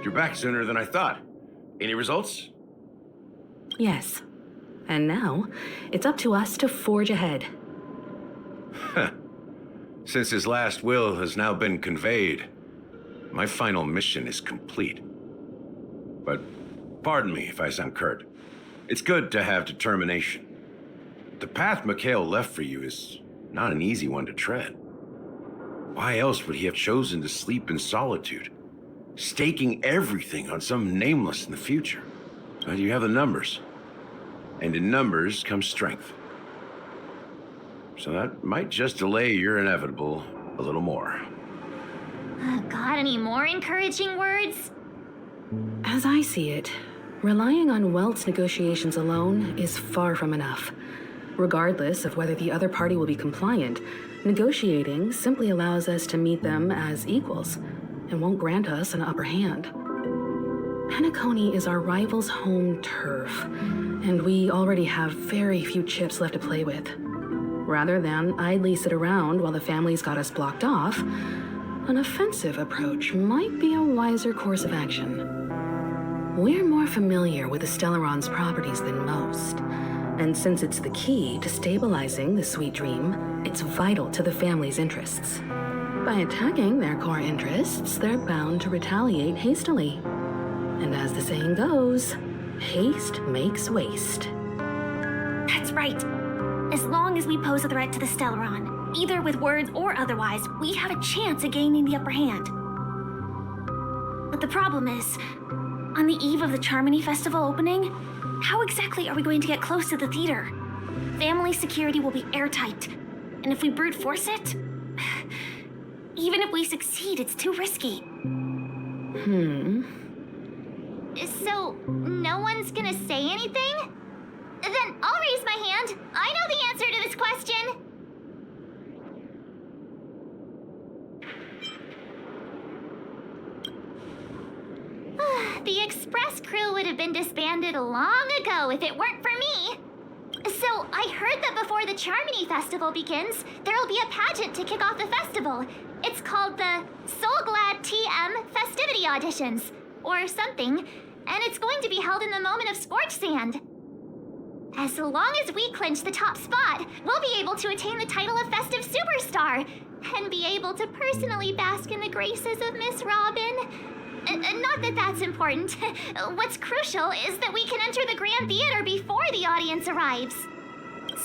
You're back sooner than I thought. Any results? Yes. And now, it's up to us to forge ahead. Since his last will has now been conveyed, my final mission is complete. But pardon me if I sound curt. It's good to have determination. The path Mikhail left for you is not an easy one to tread. Why else would he have chosen to sleep in solitude, staking everything on some nameless in the future? But you have the numbers. And in numbers comes strength. So that might just delay your inevitable a little more. Got any more encouraging words? As I see it, relying on Welt's negotiations alone is far from enough. Regardless of whether the other party will be compliant, negotiating simply allows us to meet them as equals and won't grant us an upper hand. Penacony is our rival's home turf, and we already have very few chips left to play with. Rather than idly sit around while the family's got us blocked off, an offensive approach might be a wiser course of action. We're more familiar with the Stellaron's properties than most, and since it's the key to stabilizing the sweet dream, it's vital to the family's interests. By attacking their core interests, they're bound to retaliate hastily. And as the saying goes, haste makes waste. That's right. As long as we pose a threat to the Stellaron, either with words or otherwise, we have a chance at gaining the upper hand. But the problem is, on the eve of the Charmony Festival opening, how exactly are we going to get close to the theater? Family security will be airtight, and if we brute force it, even if we succeed, it's too risky. So, no one's gonna say anything? Then I'll raise my hand. I know the answer to this question. The Express crew would have been disbanded long ago if it weren't for me. So, I heard that before the Charmony Festival begins, there'll be a pageant to kick off the festival. It's called the Soulglad TM Festivity Auditions, or something, and it's going to be held in the moment of Scorch Sand. As long as we clinch the top spot, we'll be able to attain the title of Festive Superstar, and be able to personally bask in the graces of Miss Robin. Not that that's important. What's crucial is that we can enter the Grand Theater before the audience arrives.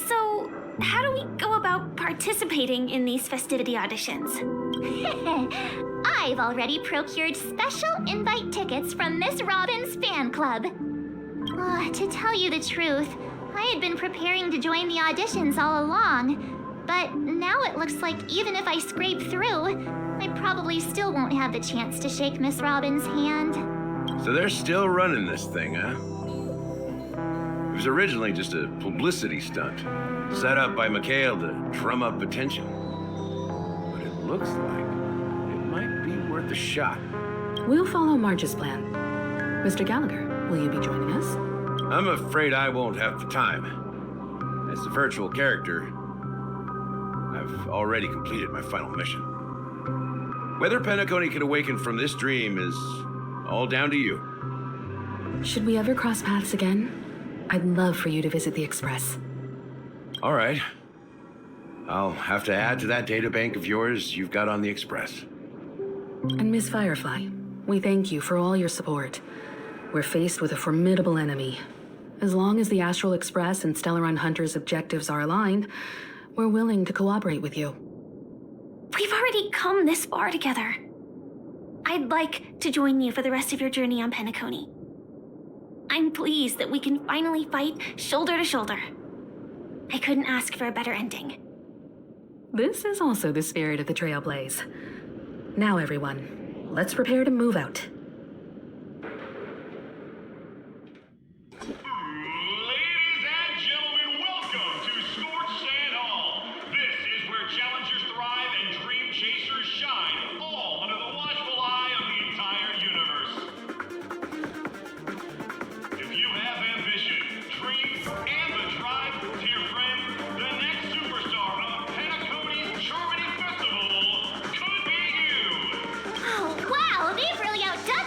So, how do we go about participating in these festivity auditions? I've already procured special invite tickets from Miss Robin's fan club. To tell you the truth, I had been preparing to join the auditions all along, but now it looks like even if I scrape through, I probably still won't have the chance to shake Miss Robin's hand. So they're still running this thing, huh? It was originally just a publicity stunt, set up by Mikhail to drum up attention. But it looks like it might be worth a shot. We'll follow Marge's plan. Mr. Gallagher, will you be joining us? I'm afraid I won't have the time. As a virtual character, I've already completed my final mission. Whether Penacony can awaken from this dream is all down to you. Should we ever cross paths again? I'd love for you to visit the Express. All right. I'll have to add to that databank of yours you've got on the Express. And Miss Firefly, we thank you for all your support. We're faced with a formidable enemy. As long as the Astral Express and Stellaron Hunter's objectives are aligned, we're willing to cooperate with you. We've already come this far together. I'd like to join you for the rest of your journey on Penacony. I'm pleased that we can finally fight shoulder to shoulder. I couldn't ask for a better ending. This is also the spirit of the Trailblaze. Now everyone, let's prepare to move out. Ladies and gentlemen, welcome to Scorch Sand Hall. This is where challengers thrive and dream chasers shine, all under the watchful eye of the entire universe. If you have ambition, dreams, and the drive, dear friend, the next superstar of Penacony's Charmony Festival could be you. Oh, wow, they've really outdone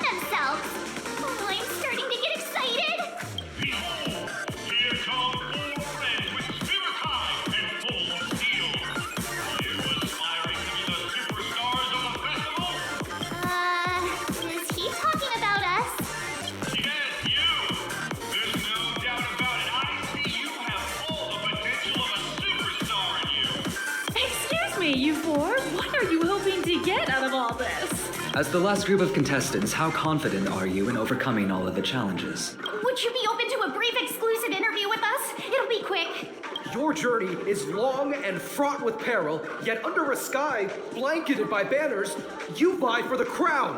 all this? As the last group of contestants, how confident are you in overcoming all of the challenges? Would you be open to a brief exclusive interview with us? It'll be quick. Your journey is long and fraught with peril, yet under a sky blanketed by banners, you vie for the crown.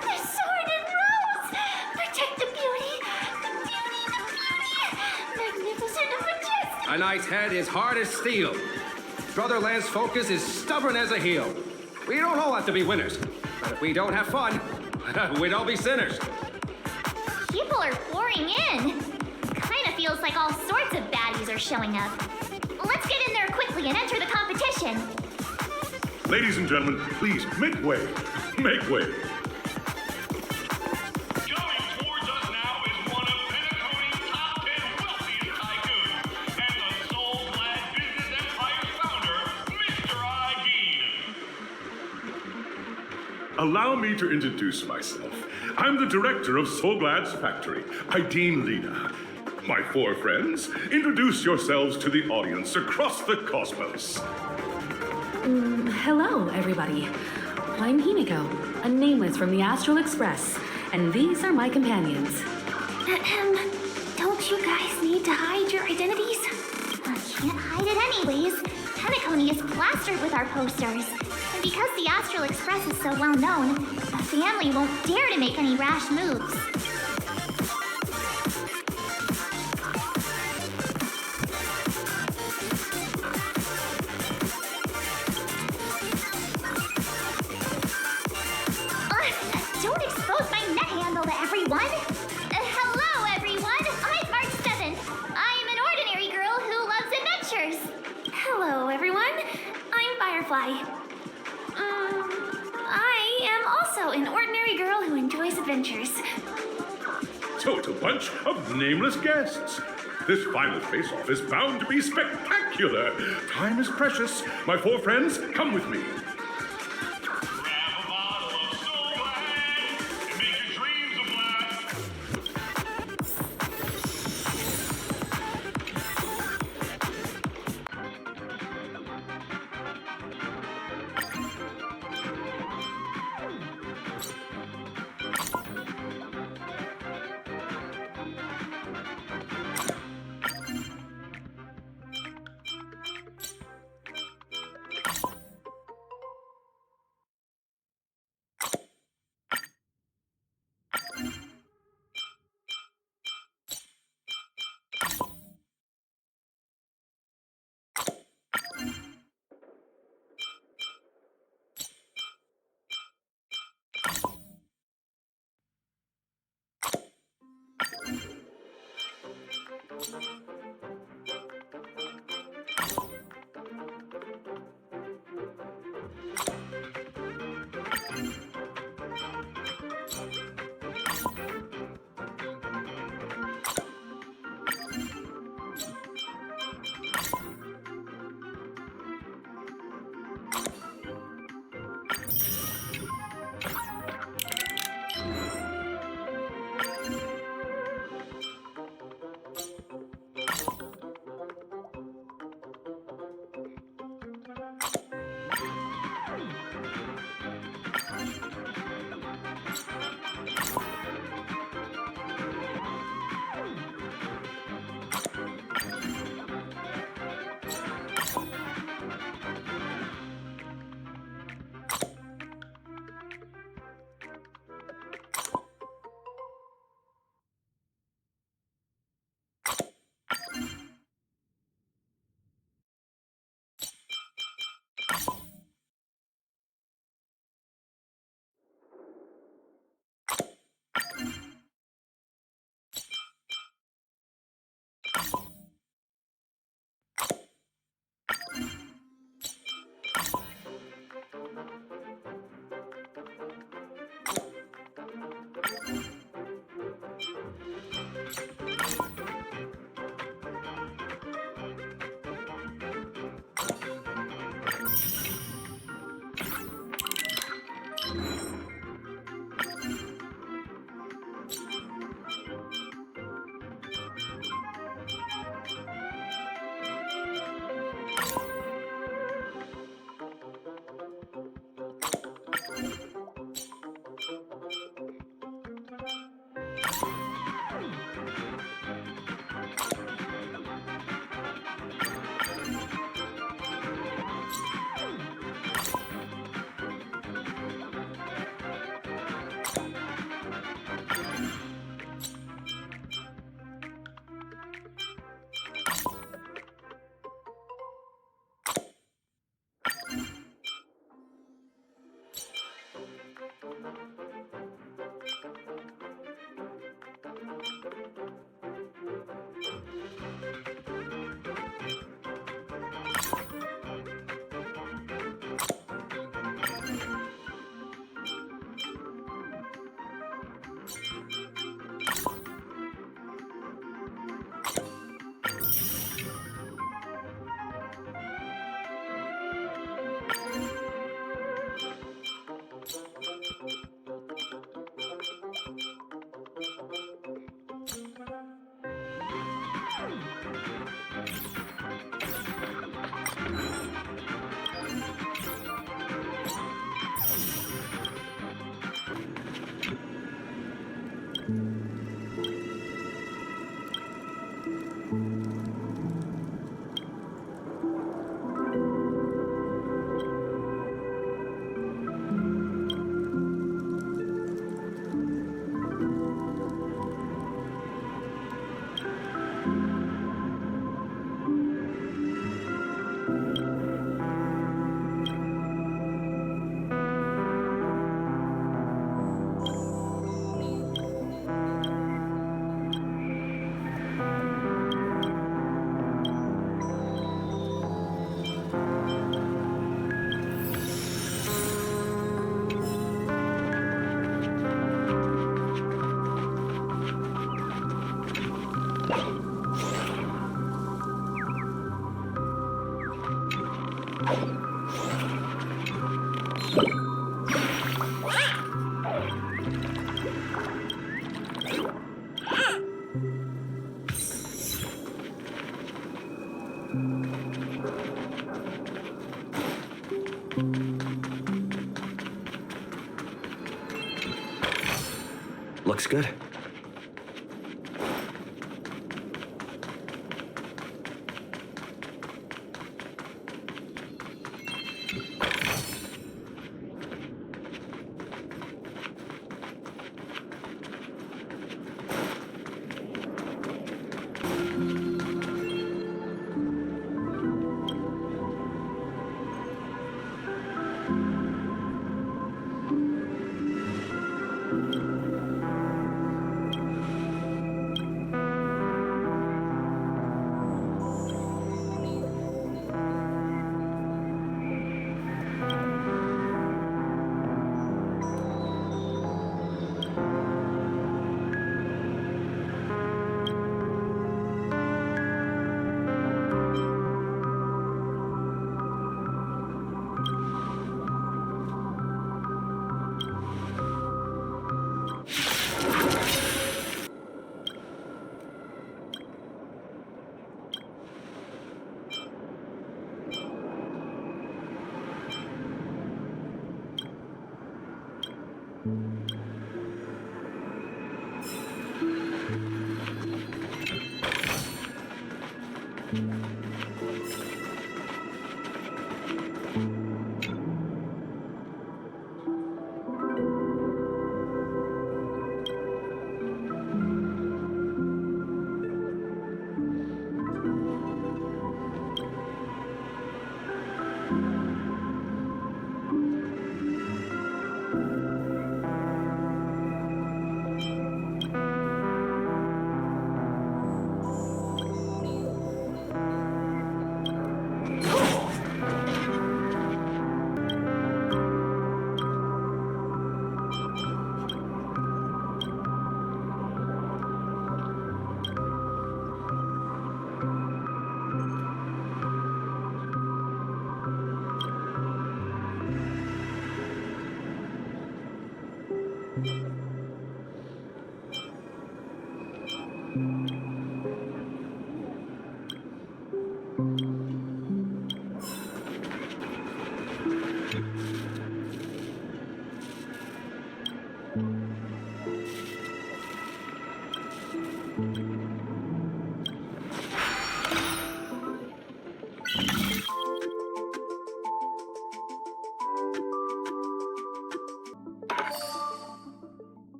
The sword and rose! Protect the beauty! The beauty, the beauty! Magnificent and majestic! A knight's head is hard as steel. Brother Lance's focus is stubborn as a heel. We don't all have to be winners, but if we don't have fun, we'd all be sinners. People are pouring in. Kinda feels like all sorts of baddies are showing up. Let's get in there quickly and enter the competition. Ladies and gentlemen, please make way. Make way. Coming towards us now is one of Penacony's top 10 wealthiest tycoons and the soul-glad business empire founder, Mr. Ideen. Allow me to introduce myself. I'm the director of Soulglad's factory, Ideen Lena. My four friends, introduce yourselves to the audience across the cosmos. Hello, everybody. I'm Himiko, a nameless from the Astral Express, and these are my companions. Don't you guys need to hide your identities? I can't hide it anyways. Penacony is plastered with our posters. And because the Astral Express is so well known, the family won't dare to make any rash moves. Don't expose my net handle to everyone! Hello, everyone! I'm March 7th. I'm an ordinary girl who loves adventures. Hello, everyone. I'm Firefly. I am also an ordinary girl who enjoys adventures. Total bunch of nameless guests. This final face-off is bound to be spectacular. Time is precious. My four friends, come with me. Grab a bottle of Soul Glad and make your dreams a blast. Looks good.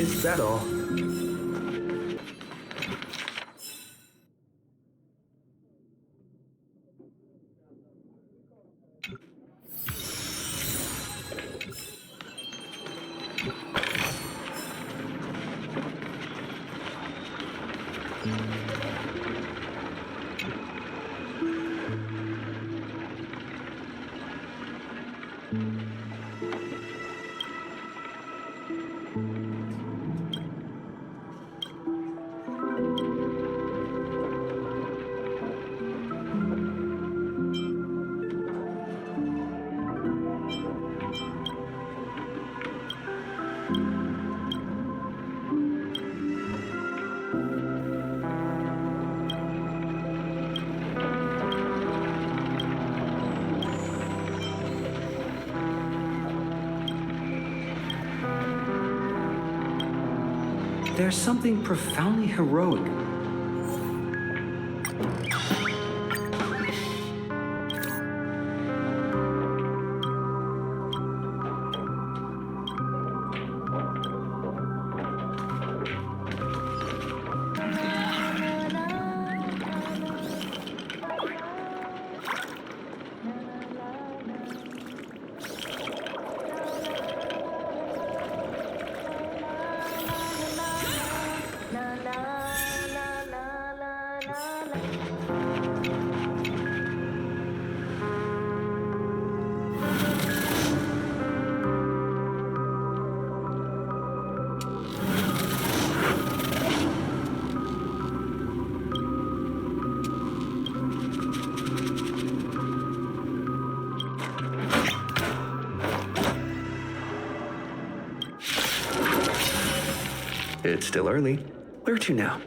Is that all? There's something profoundly heroic. It's still early. Where to now?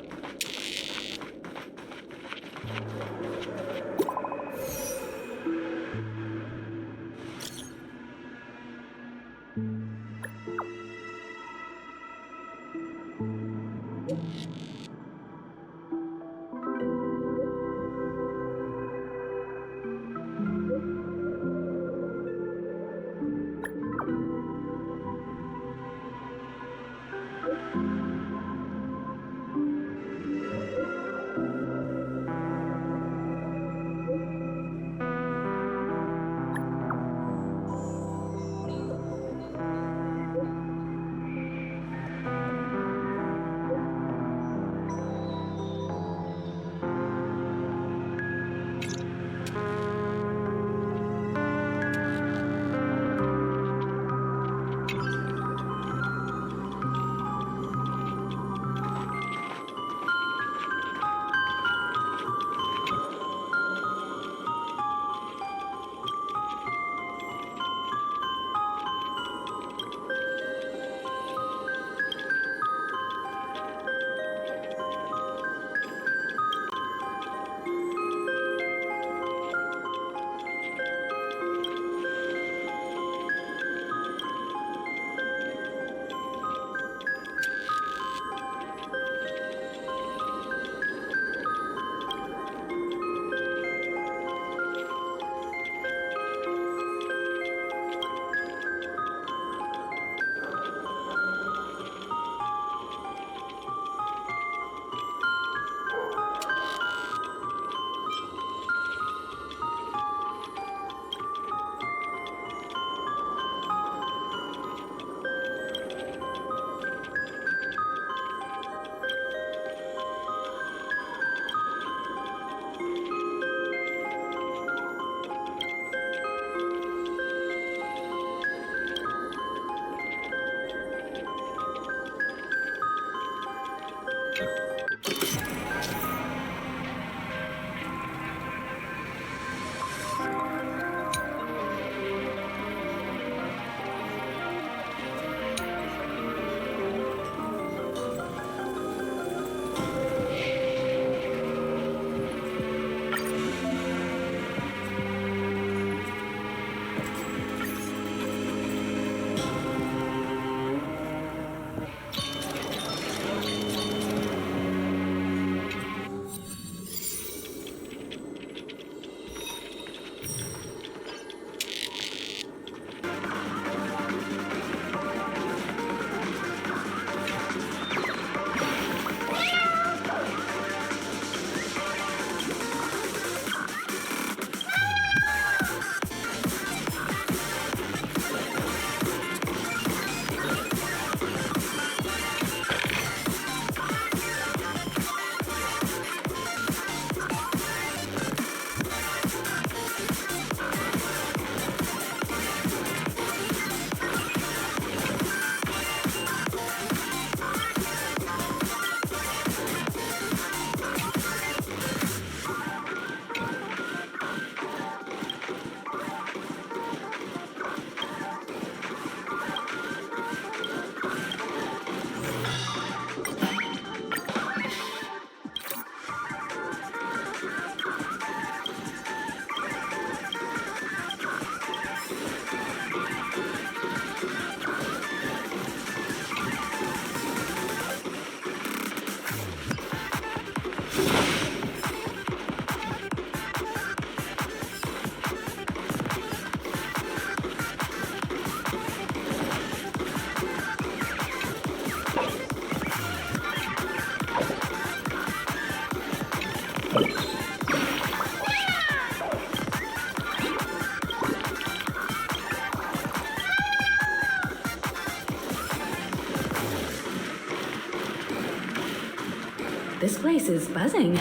This place is buzzing.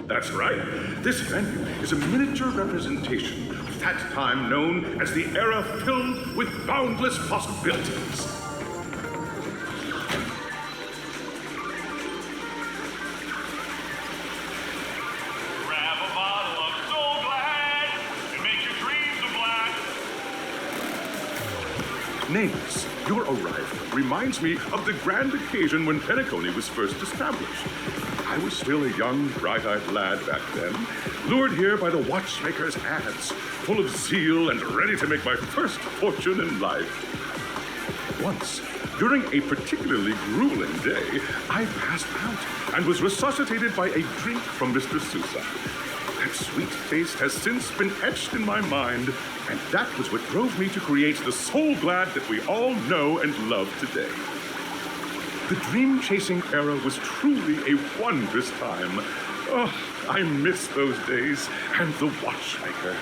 That's right. This venue is a miniature representation of that time known as the era filled with boundless possibilities. Grab a bottle of Soul Glad and make your dreams a blast. Nameless, your arrival reminds me of the grand occasion when Penacony was first established. I was still a young, bright-eyed lad back then, lured here by the watchmaker's ads, full of zeal and ready to make my first fortune in life. Once, during a particularly grueling day, I passed out and was resuscitated by a drink from Mr. Sousa. That sweet taste has since been etched in my mind, and that was what drove me to create the Soul Glad that we all know and love today. The dream-chasing era was truly a wondrous time. Oh, I miss those days and the watchmaker.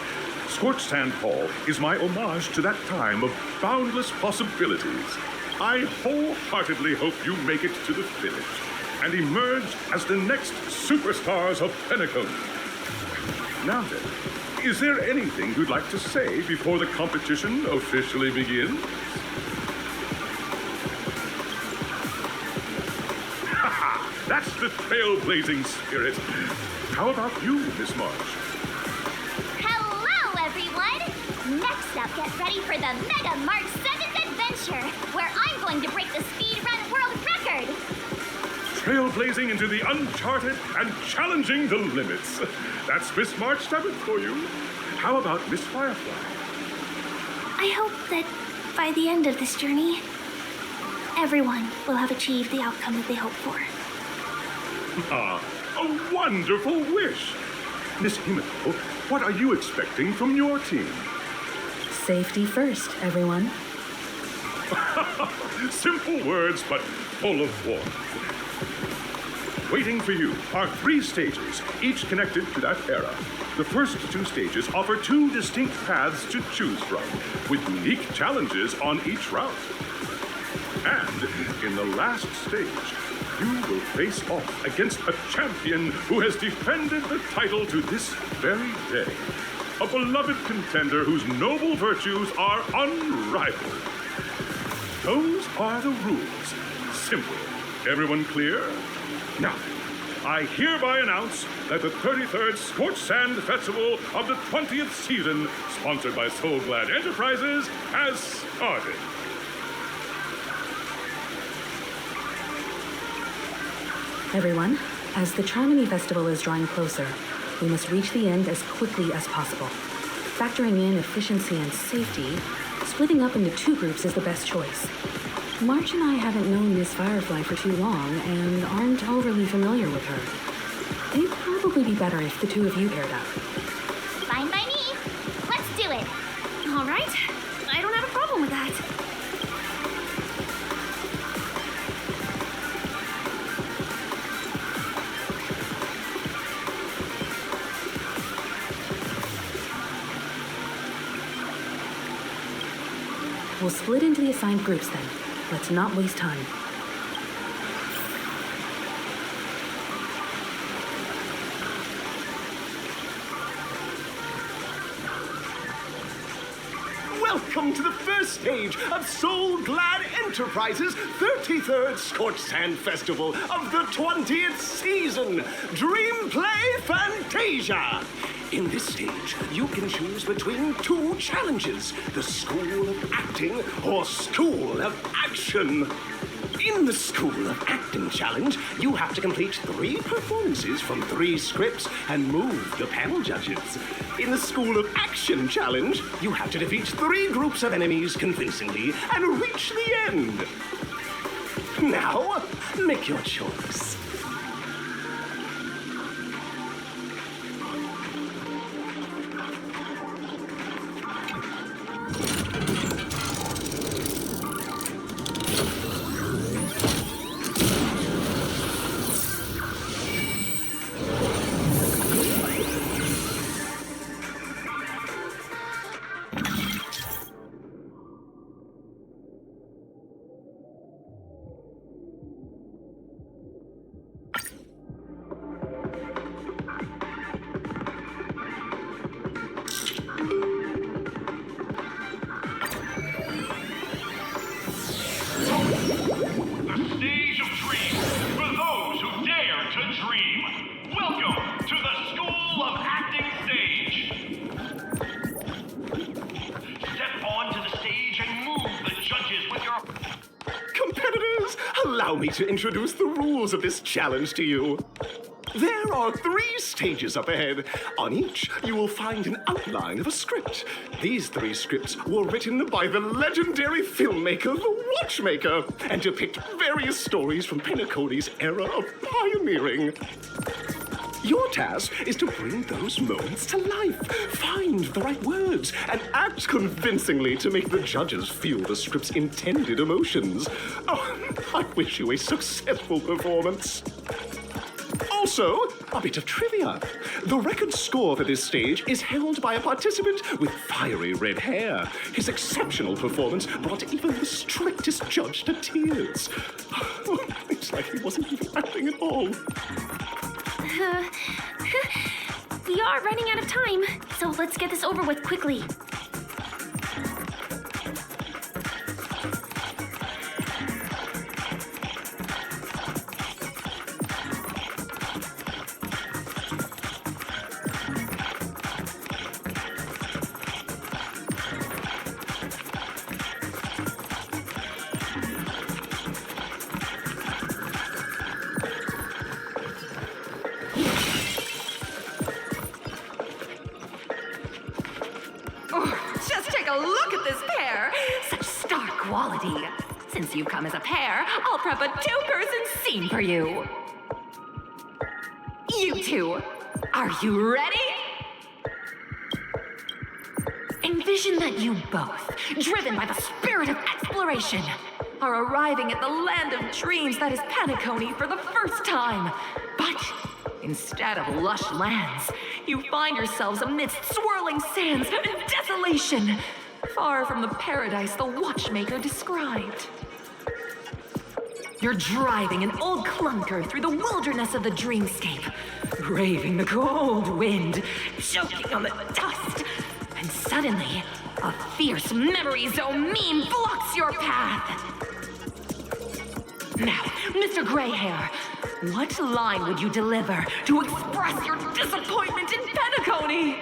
Scorched Sand Hall is my homage to that time of boundless possibilities. I wholeheartedly hope you make it to the finish and emerge as the next superstars of Penacony. Now then, is there anything you'd like to say before the competition officially begins? That's the trailblazing spirit. How about you, Miss March? Hello, everyone! Next up, get ready for the Mega March 7th adventure, where I'm going to break the speedrun world record! Trailblazing into the uncharted and challenging the limits. That's Miss March 7th for you. How about Miss Firefly? I hope that by the end of this journey, everyone will have achieved the outcome that they hope for. Ah, a wonderful wish. Miss Himiko, what are you expecting from your team? Safety first, everyone. Simple words, but full of warmth. Waiting for you are 3 stages, each connected to that era. The first 2 stages offer 2 distinct paths to choose from, with unique challenges on each route. And in the last stage, you will face off against a champion who has defended the title to this very day. A beloved contender whose noble virtues are unrivaled. Those are the rules. Simple. Everyone clear? Now, I hereby announce that the 33rd Scorched Sand Festival of the 20th season, sponsored by Soul Glad Enterprises, has started. Everyone, as the Trailblazer Festival is drawing closer, we must reach the end as quickly as possible. Factoring in efficiency and safety, splitting up into 2 groups is the best choice. March and I haven't known Miss Firefly for too long and aren't overly familiar with her. It'd probably be better if the 2 of you paired up. Fine by me. Let's do it. All right. I don't have a problem with that. We'll split into the assigned groups then. Let's not waste time. Welcome to the first stage of Soul Glad Enterprises' 33rd Scorched Sand Festival of the 20th season, Dreamplay Fantasia. In this stage, you can choose between 2 challenges, the School of Acting or School of Action. In the School of Acting challenge, you have to complete 3 performances from 3 scripts and move the panel judges. In the School of Action challenge, you have to defeat 3 groups of enemies convincingly and reach the end. Now, make your choice. me to introduce the rules of this challenge to you. There are 3 stages up ahead. On each, you will find an outline of a script. These 3 scripts were written by the legendary filmmaker, The Watchmaker, and depict various stories from Penacony's era of pioneering. Your task is to bring those moments to life, find the right words, and act convincingly to make the judges feel the script's intended emotions. Oh, I wish you a successful performance. Also, a bit of trivia. The record score for this stage is held by a participant with fiery red hair. His exceptional performance brought even the strictest judge to tears. Oh, it's like he wasn't even acting at all. We are running out of time, so let's get this over with quickly. Since you've come as a pair, I'll prep a 2-person scene for you. You two, are you ready? Envision that you both, driven by the spirit of exploration, are arriving at the land of dreams that is Penacony for the first time. But instead of lush lands, you find yourselves amidst swirling sands and desolation, far from the paradise the Watchmaker described. You're driving an old clunker through the wilderness of the dreamscape, braving the cold wind, choking on the dust, and suddenly, a fierce memory zone meme blocks your path. Now, Mr. Greyhair, what line would you deliver to express your disappointment in Penacony?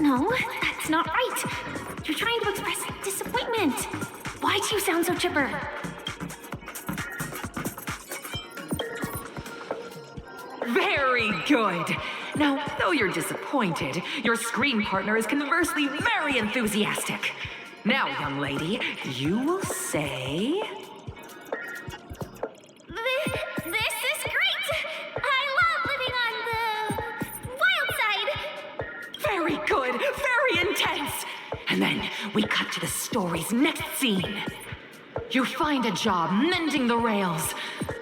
No, that's not right. You're trying to express disappointment. Why do you sound so chipper? Very good. Now, though you're disappointed, your screen partner is conversely very enthusiastic. Now, young lady, you will say... This is great! I love living on the wild side! Very good, very intense. And then we cut to the story's next scene. You find a job mending the rails,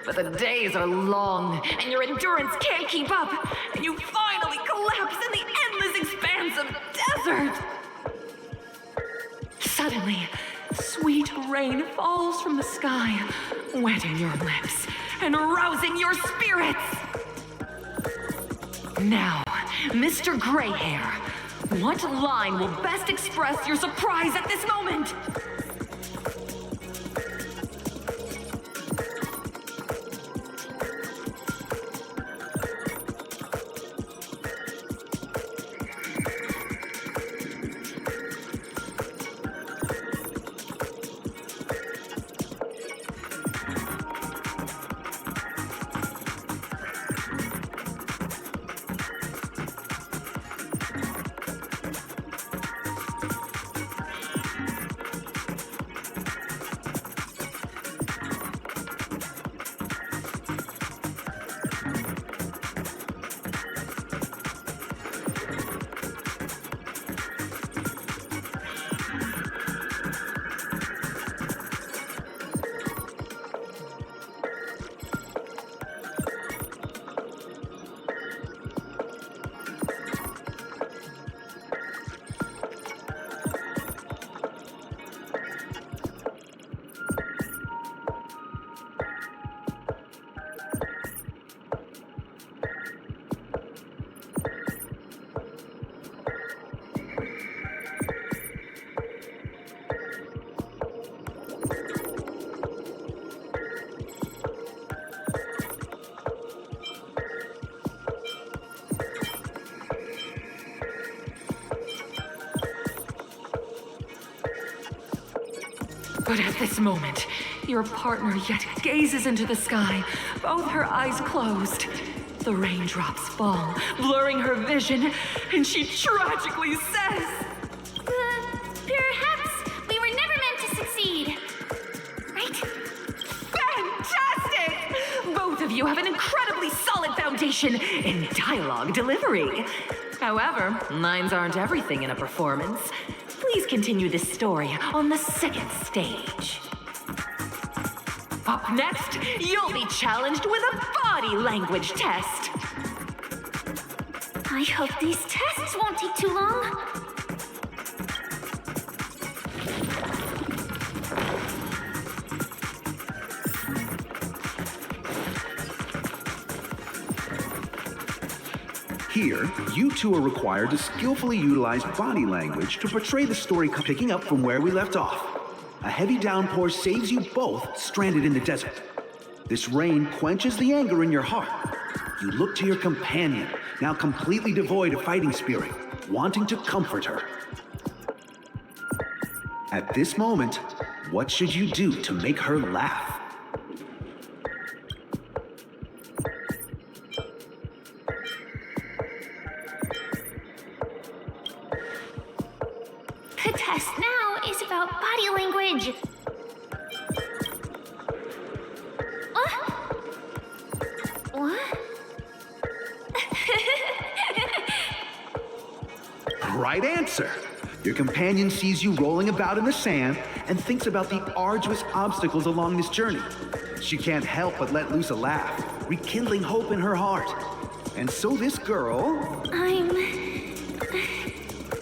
but the days are long and your endurance can't keep up, and you finally collapse in the endless expanse of desert. Suddenly, sweet rain falls from the sky, wetting your lips and rousing your spirits. Now, Mr. Greyhair, what line will best express your surprise at this moment? But at this moment, your partner yet gazes into the sky, both her eyes closed. The raindrops fall, blurring her vision, and she tragically says, Perhaps we were never meant to succeed. Right? Fantastic! Both of you have an incredibly solid foundation in dialogue delivery. However, lines aren't everything in a performance. Please continue this story on the second stage. Up next, you'll be challenged with a body language test. I hope these tests won't take too long. Here, you two are required to skillfully utilize body language to portray the story picking up from where we left off. A heavy downpour saves you both stranded in the desert. This rain quenches the anger in your heart. You look to your companion, now completely devoid of fighting spirit, wanting to comfort her. At this moment, what should you do to make her laugh? The test now is about body language. What? Right answer. Your companion sees you rolling about in the sand and thinks about the arduous obstacles along this journey. She can't help but let loose a laugh, rekindling hope in her heart. And so this girl... I'm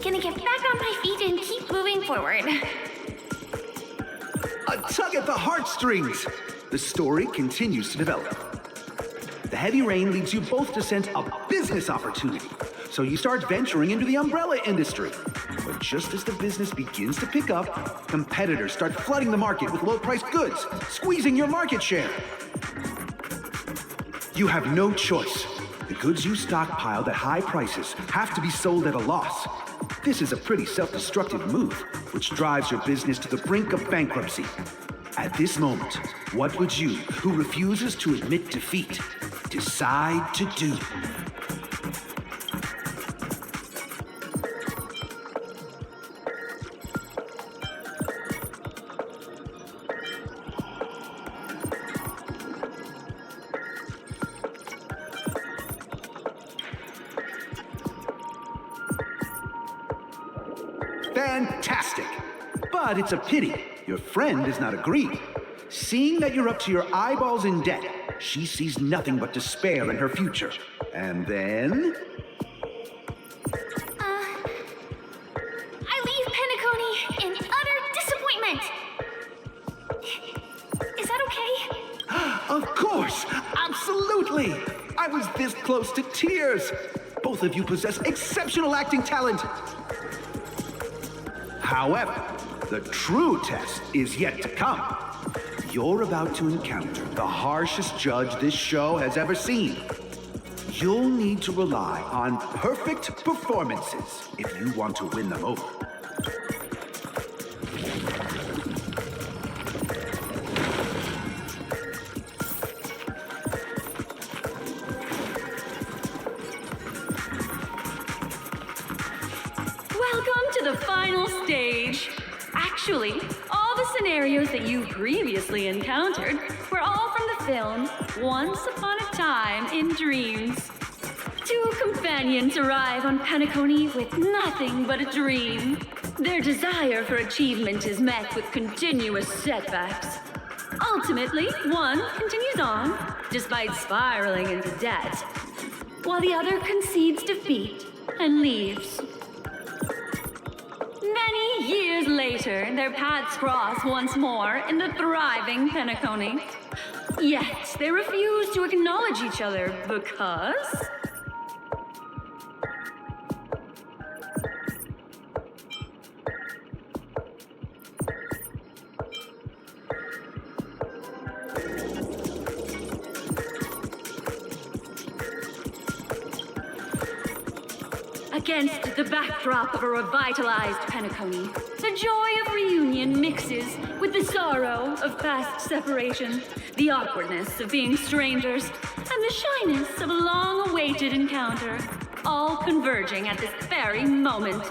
gonna get back on my feet and keep moving forward. A tug at the heartstrings! The story continues to develop. The heavy rain leads you both to sense a business opportunity, so you start venturing into the umbrella industry. But just as the business begins to pick up, competitors start flooding the market with low-priced goods, squeezing your market share. You have no choice. The goods you stockpiled at high prices have to be sold at a loss. This is a pretty self-destructive move, which drives your business to the brink of bankruptcy. At this moment, what would you, who refuses to admit defeat, decide to do? Fantastic! But it's a pity your friend does not agree. Seeing that you're up to your eyeballs in debt, she sees nothing but despair in her future. And then... I leave Penacony in utter disappointment. Is that okay? Of course! Absolutely! I was this close to tears! Both of you possess exceptional acting talent! However, the true test is yet to come. You're about to encounter the harshest judge this show has ever seen. You'll need to rely on perfect performances if you want to win them over. Welcome to the final stage. Actually, all the scenarios that you previously encountered were all from the film Once Upon a Time in Dreams. Two companions arrive on Penacony with nothing but a dream. Their desire for achievement is met with continuous setbacks. Ultimately, one continues on, despite spiraling into debt, while the other concedes defeat and leaves. Many years later, their paths cross once more in the thriving Penacony. Yet, they refuse to acknowledge each other because... Against the backdrop of a revitalized Penacony, the joy of reunion mixes with the sorrow of past separation, the awkwardness of being strangers, and the shyness of a long-awaited encounter, all converging at this very moment.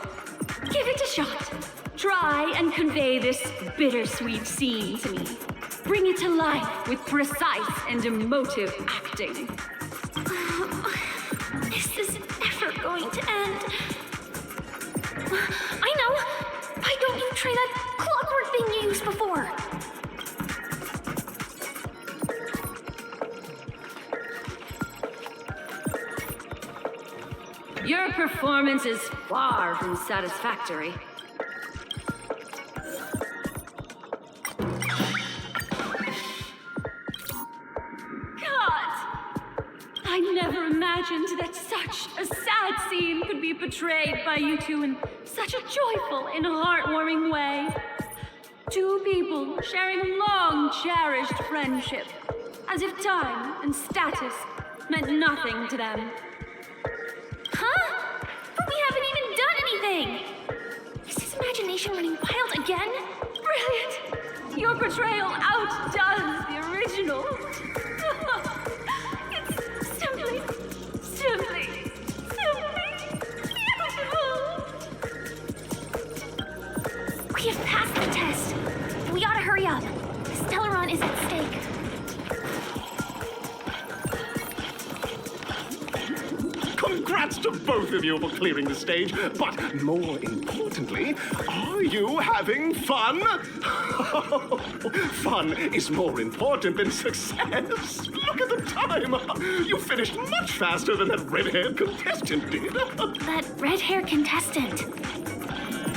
Give it a shot. Try and convey this bittersweet scene to me. Bring it to life with precise and emotive acting. Is this ever going to end? I know! Why don't you try that clockwork thing you used before? Your performance is far from satisfactory. I never imagined that such a sad scene could be portrayed by you two in such a joyful and heartwarming way. Two people sharing a long cherished friendship, as if time and status meant nothing to them. Huh? But we haven't even done anything! Is his imagination running wild again? Brilliant! Your portrayal outdoes the original. Simply beautiful! We have passed the test. We ought to hurry up. The Stellaron is at stake. Congrats to both of you for clearing the stage, but more importantly, are you having fun? Fun is more important than success. Look at the time. You finished much faster than that red-haired contestant did. That red-haired contestant?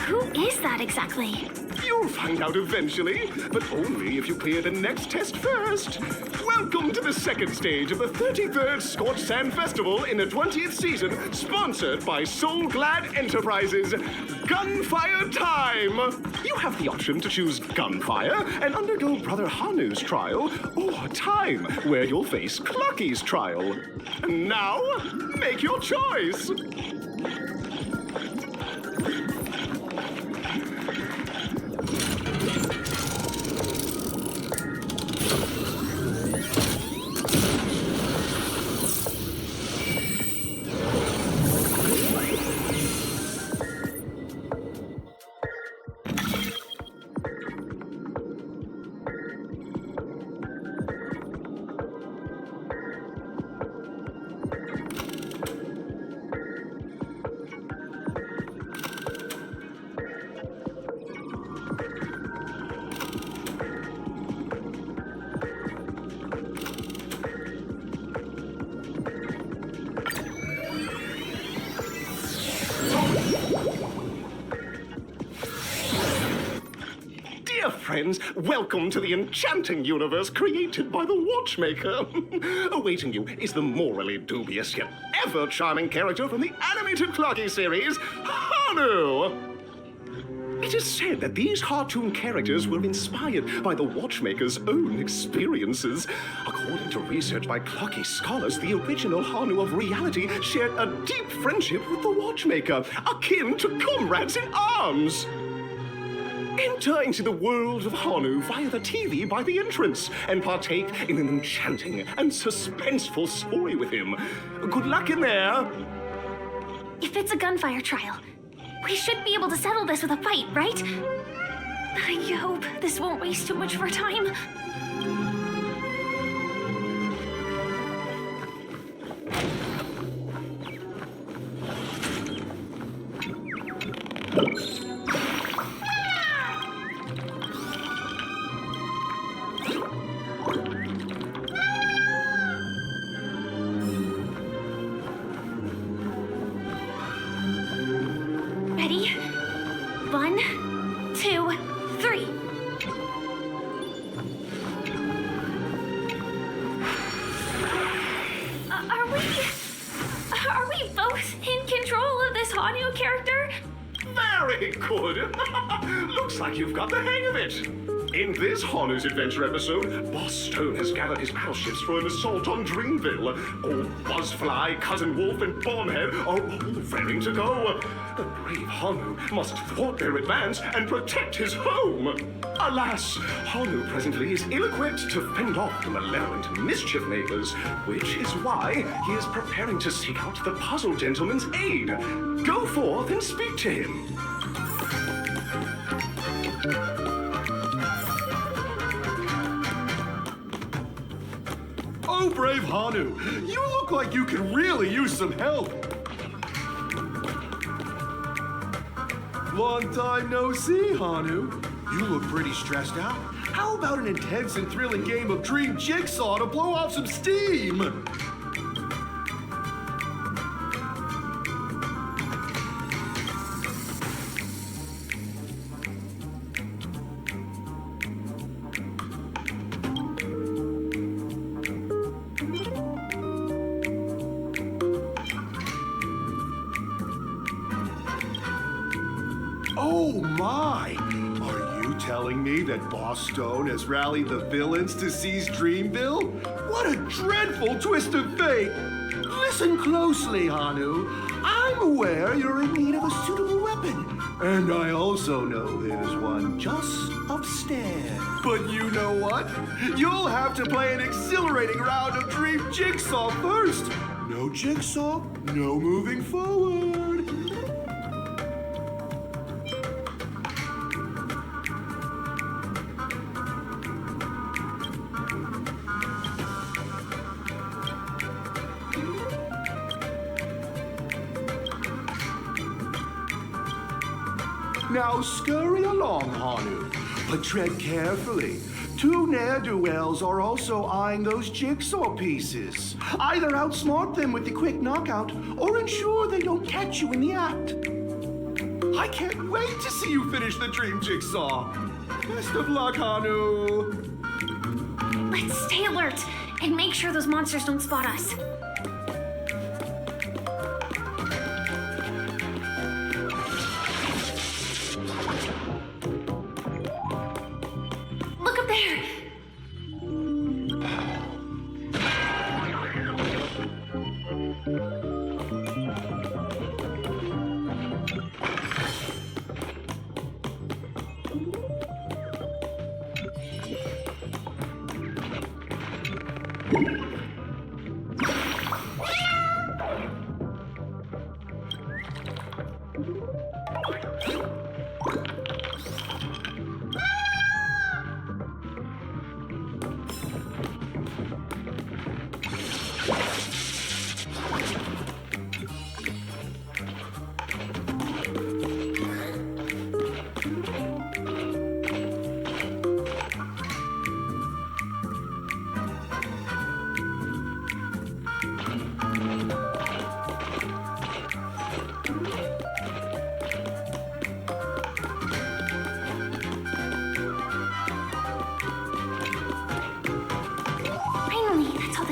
Who is that exactly? You'll find out eventually, but only if you clear the next test first. Welcome to the second stage of the 33rd Scorched Sand Festival in the 20th season, sponsored by Soul Glad Enterprises. Gunfire Time! You have the option to choose Gunfire and undergo Brother Hanu's trial, or Time, where you'll face Clucky's trial. And now, make your choice! Dear friends, welcome to the enchanting universe created by the Watchmaker. Awaiting you is the morally dubious yet ever-charming character from the animated Clocky series, Hanu! It is said that these cartoon characters were inspired by the Watchmaker's own experiences. According to research by Clocky scholars, the original Hanu of reality shared a deep friendship with the Watchmaker, akin to comrades in arms. Enter into the world of Hanu via the TV by the entrance and partake in an enchanting and suspenseful story with him. Good luck in there. If it's a gunfire trial, we should be able to settle this with a fight, right? I hope this won't waste too much of our time. Ready? 1, 2, 3. Are we both in control of this Hanu character? Very good. Looks like you've got the hang of it. In this Hanu's adventure episode, Boss Stone has gathered his battleships for an assault on Dreamville. Old Buzzfly, Cousin Wolf, and Bombhead are all raring to go. The brave Hanu must thwart their advance and protect his home. Alas, Hanu presently is ill-equipped to fend off the malevolent mischief makers, which is why he is preparing to seek out the Puzzle Gentleman's aid. Go forth and speak to him. Oh, brave Hanu, you look like you could really use some help. Long time no see, Hanu. You look pretty stressed out. How about an intense and thrilling game of Dream Jigsaw to blow off some steam? Oh my! Are you telling me that Boss Stone has rallied the villains to seize Dreamville? What a dreadful twist of fate! Listen closely, Hanu. I'm aware you're in need of a suitable weapon. And I also know there's one just upstairs. But you know what? You'll have to play an exhilarating round of Dream Jigsaw first. No Jigsaw, no moving forward. Now scurry along, Hanu, but tread carefully. Two ne'er-do-wells are also eyeing those jigsaw pieces. Either outsmart them with the quick knockout, or ensure they don't catch you in the act. I can't wait to see you finish the Dream Jigsaw. Best of luck, Hanu. Let's stay alert and make sure those monsters don't spot us. Look up there!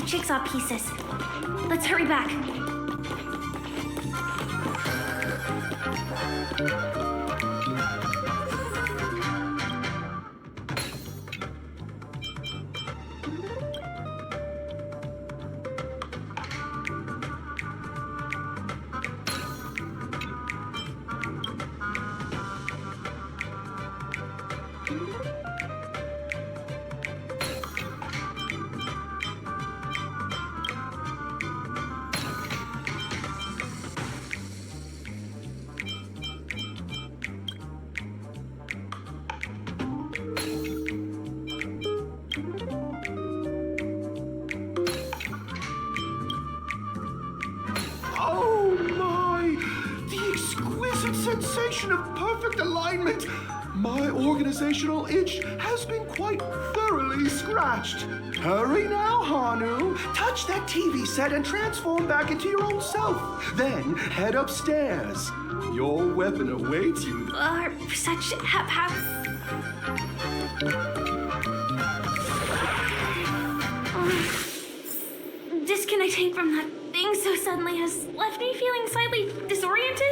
Jigsaw pieces. Let's hurry back. Sensation of perfect alignment. My organizational itch has been quite thoroughly scratched. Hurry now, Hanu. Touch that TV set and transform back into your old self. Then head upstairs. Your weapon awaits you. Such disconnecting from that thing so suddenly has left me feeling slightly disoriented.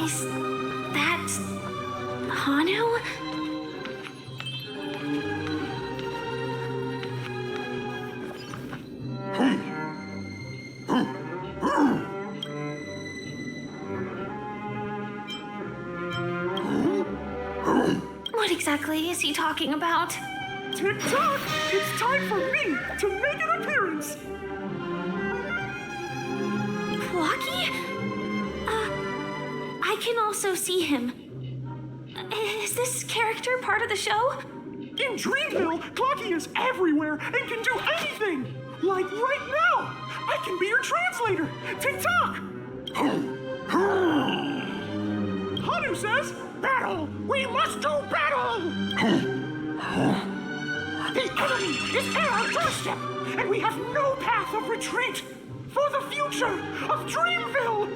Is that Hanu? What exactly is he talking about? Tick-tock! It's time for me to make an appearance! Clocky? I can also see him. Is this character part of the show? In Dreamville, Clocky is everywhere and can do anything! Like right now! I can be your translator! Tick-tock! Hanu says, battle! We must do battle! The enemy is at our doorstep, and we have no path of retreat for the future of Dreamville!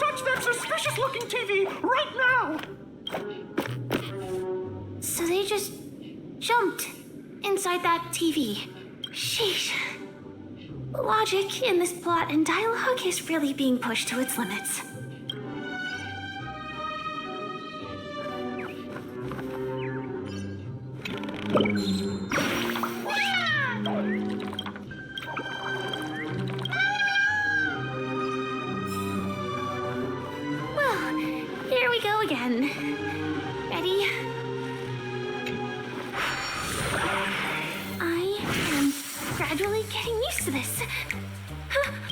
Touch that suspicious-looking TV right now! So they just jumped inside that TV. Sheesh. Logic in this plot and dialogue is really being pushed to its limits. Well, here we go again. Ready? I am gradually getting used to this.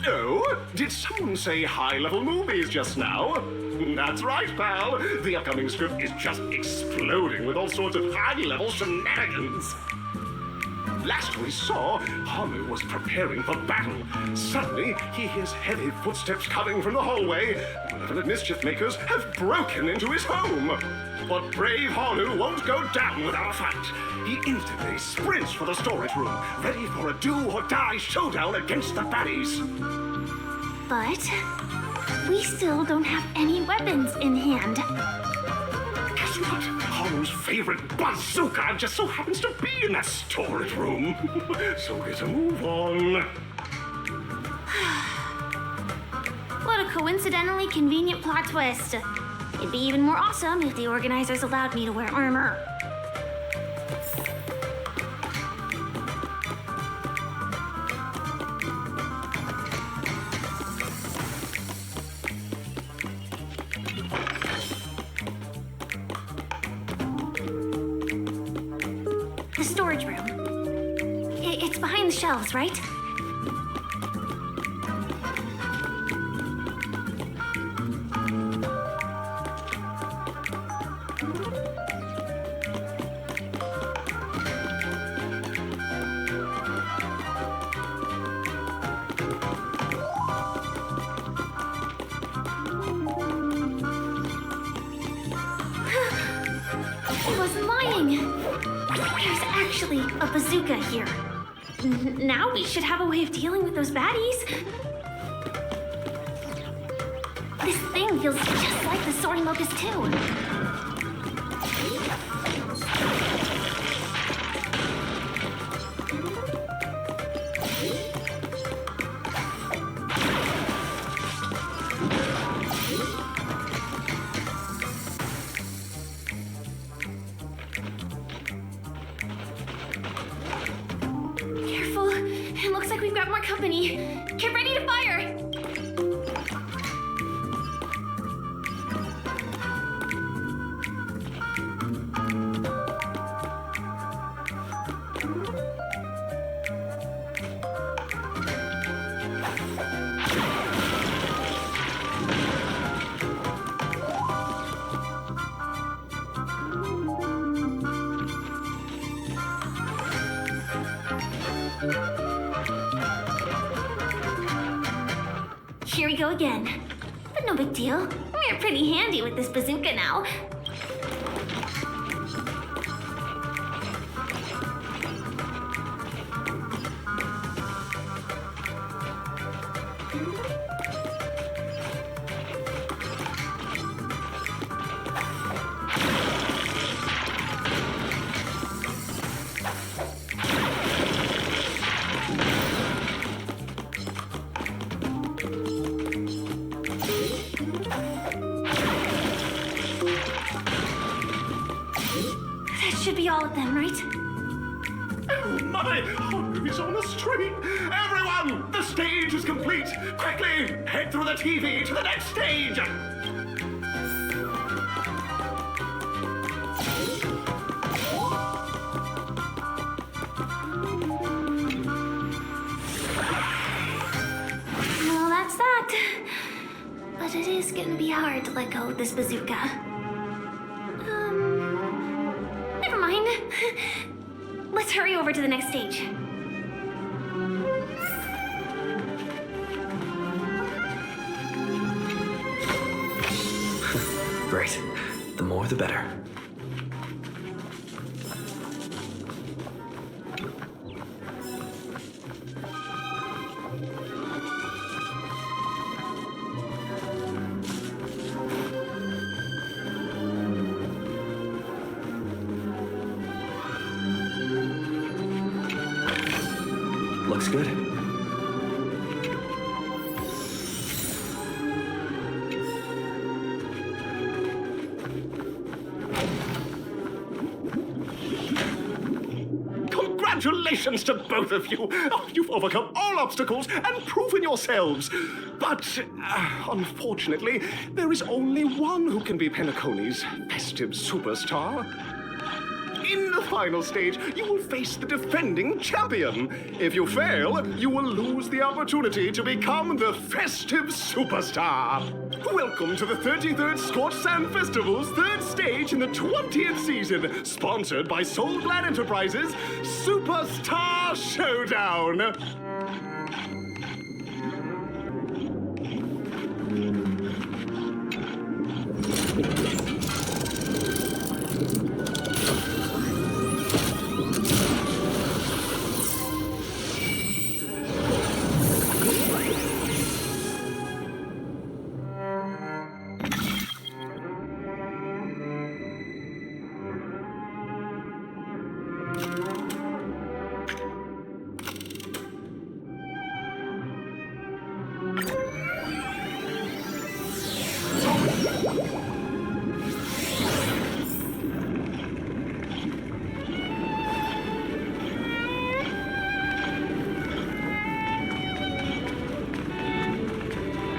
Oh, did someone say high-level movies just now? That's right, pal. The upcoming script is just exploding with all sorts of high-level shenanigans. Last we saw, Hanu was preparing for battle. Suddenly, he hears heavy footsteps coming from the hallway. Malevolent mischief makers have broken into his home. But brave Hanu won't go down without a fight. He instantly sprints for the storage room, ready for a do-or-die showdown against the baddies. But we still don't have any weapons in hand. Guess what? Hanu's favorite bazooka just so happens to be in that storage room. So get a move on. What a coincidentally convenient plot twist. It'd be even more awesome if the organizers allowed me to wear armor. The storage room. It's behind the shelves, right? I wasn't lying. There's actually a bazooka here. Now we should have a way of dealing with those baddies. This thing feels just like the soaring locust too. Careful. It looks like we've got more company. Get ready to fire! Here we go again. But no big deal. We're pretty handy with this bazooka now. should be all of them, right? Oh my! He's on the street! Everyone! The stage is complete! Quickly! Head through the TV to the next stage! Well, that's that. But it is gonna be hard to let go of this bazooka. Never mind. Let's hurry over to the next stage. Great. The more the better. Looks good. Congratulations to both of you! Oh, you've overcome all obstacles and proven yourselves. But, unfortunately, there is only one who can be Penacony's festive superstar. In the final stage, you will face the defending champion. If you fail, you will lose the opportunity to become the festive superstar. Welcome to the 33rd Scorched Sand Festival's third stage in the 20th season, sponsored by Soulglad Enterprises, Superstar Showdown.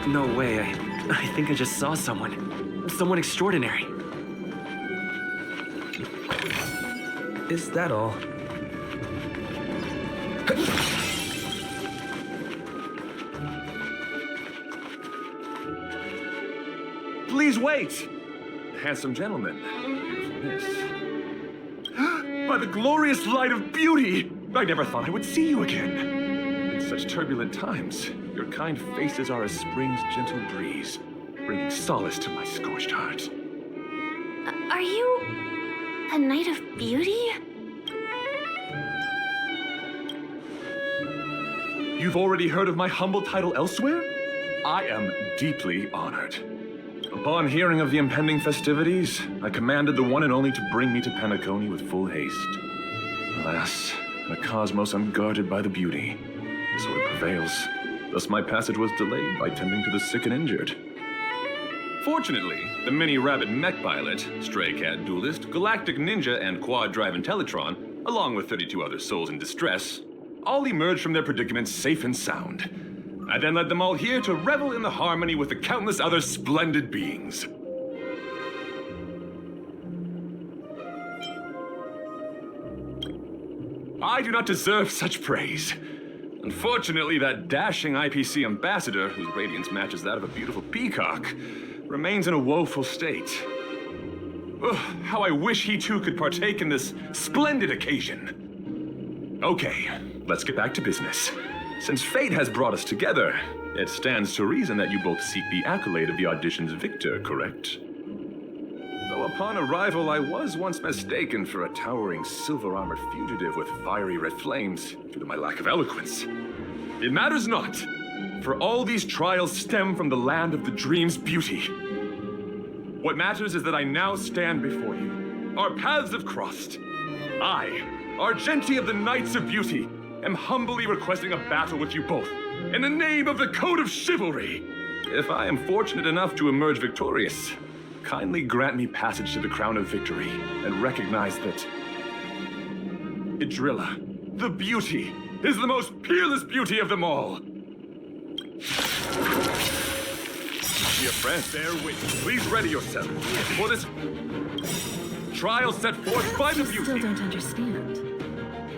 No way. I think I just saw someone. Someone extraordinary. Is that all? Please wait! Handsome gentleman. Beautiful miss. By the glorious light of beauty! I never thought I would see you again. In such turbulent times, your kind faces are as spring's gentle breeze, bringing solace to my scorched heart. Are you a knight of beauty? You've already heard of my humble title elsewhere? I am deeply honored. Upon hearing of the impending festivities, I commanded the one and only to bring me to Penacony with full haste. Alas, in a cosmos unguarded by the beauty, disorder prevails. Thus my passage was delayed by tending to the sick and injured. Fortunately, the mini-rabbit mech pilot, stray cat duelist, galactic ninja, and quad-drive Intellitron, along with 32 other souls in distress, all emerged from their predicaments safe and sound. I then led them all here to revel in the harmony with the countless other splendid beings. I do not deserve such praise. Unfortunately, that dashing IPC ambassador, whose radiance matches that of a beautiful peacock, remains in a woeful state. Ugh, how I wish he too could partake in this splendid occasion. Okay, let's get back to business. Since fate has brought us together, it stands to reason that you both seek the accolade of the audition's victor, correct? Though upon arrival, I was once mistaken for a towering silver-armored fugitive with fiery red flames due to my lack of eloquence. It matters not, for all these trials stem from the land of the dream's beauty. What matters is that I now stand before you. Our paths have crossed. I, Argenti of the Knights of Beauty, am humbly requesting a battle with you both, in the name of the Code of Chivalry. If I am fortunate enough to emerge victorious, kindly grant me passage to the Crown of Victory, and recognize that Idrilla, the beauty, is the most peerless beauty of them all. Dear friends, bear with me. Please ready yourself for this trial set forth by the beauty. Still don't understand.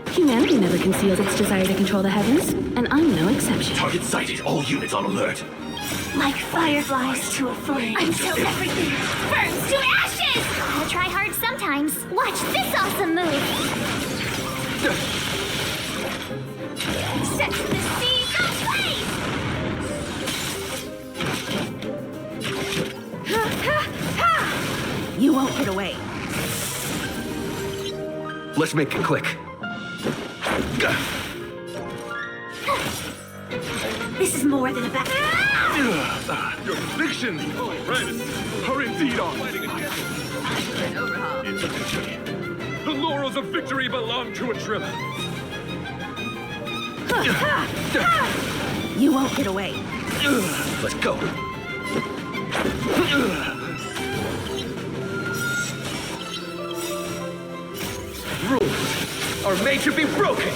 Humanity never conceals its desire to control the heavens, and I'm no exception. Target sighted. All units on alert. Like fireflies to a flame. Until everything burns to ashes! I'll try hard sometimes. Watch this awesome move! Set the seas aflame! You won't get away. Let's make it quick. This is more than a battle. Your convictions, friends, are indeed on. It's a victory. The laurels of victory belong to Idrilla. You won't get away. Let's go. Rules are made to be broken.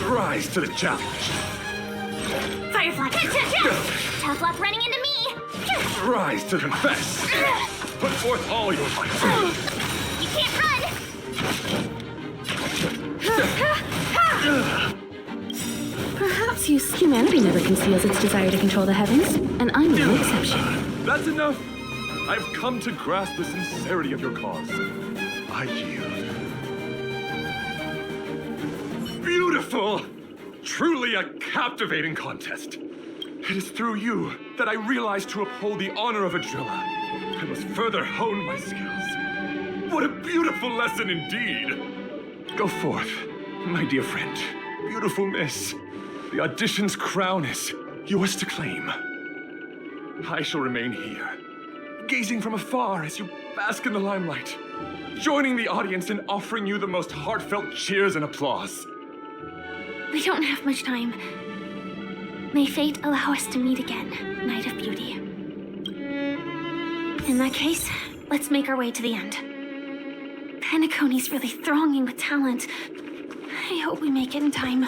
Rise to the challenge. Firefly. Tough luck running into me! Rise to confess. Put forth all your might. You can't run! Perhaps humanity never conceals its desire to control the heavens, and I'm no exception. That's enough. I've come to grasp the sincerity of your cause. I yield. Beautiful! Truly a captivating contest. It is through you that I realized to uphold the honor of Idrilla. I must further hone my skills. What a beautiful lesson indeed! Go forth, my dear friend. Beautiful miss. The audition's crown is yours to claim. I shall remain here, gazing from afar as you bask in the limelight, joining the audience in offering you the most heartfelt cheers and applause. We don't have much time. May fate allow us to meet again, Night of Beauty. In that case, let's make our way to the end. Penacony's really thronging with talent. I hope we make it in time.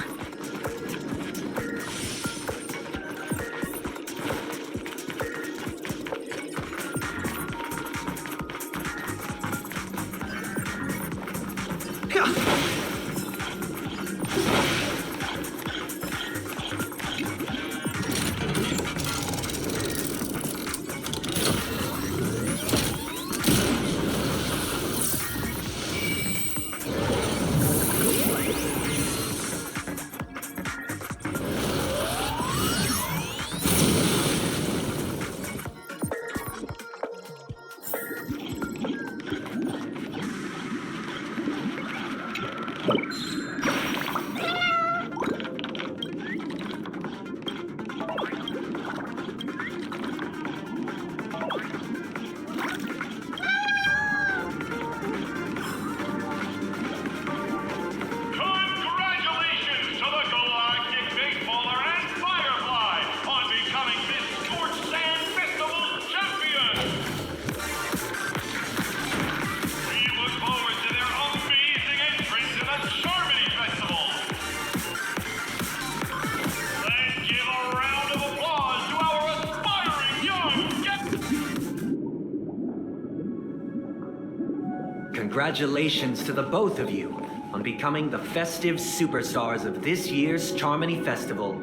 Congratulations to the both of you on becoming the festive superstars of this year's Charmony Festival.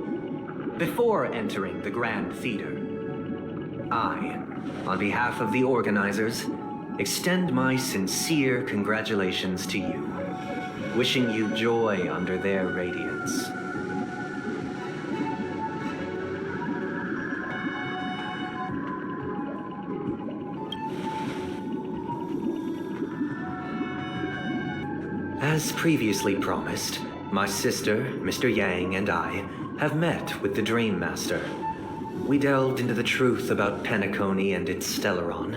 Before entering the Grand Theater, I, on behalf of the organizers, extend my sincere congratulations to you, wishing you joy under their radiance. As previously promised, my sister, Mr. Yang, and I have met with the Dreammaster. We delved into the truth about Penacony and its Stellaron,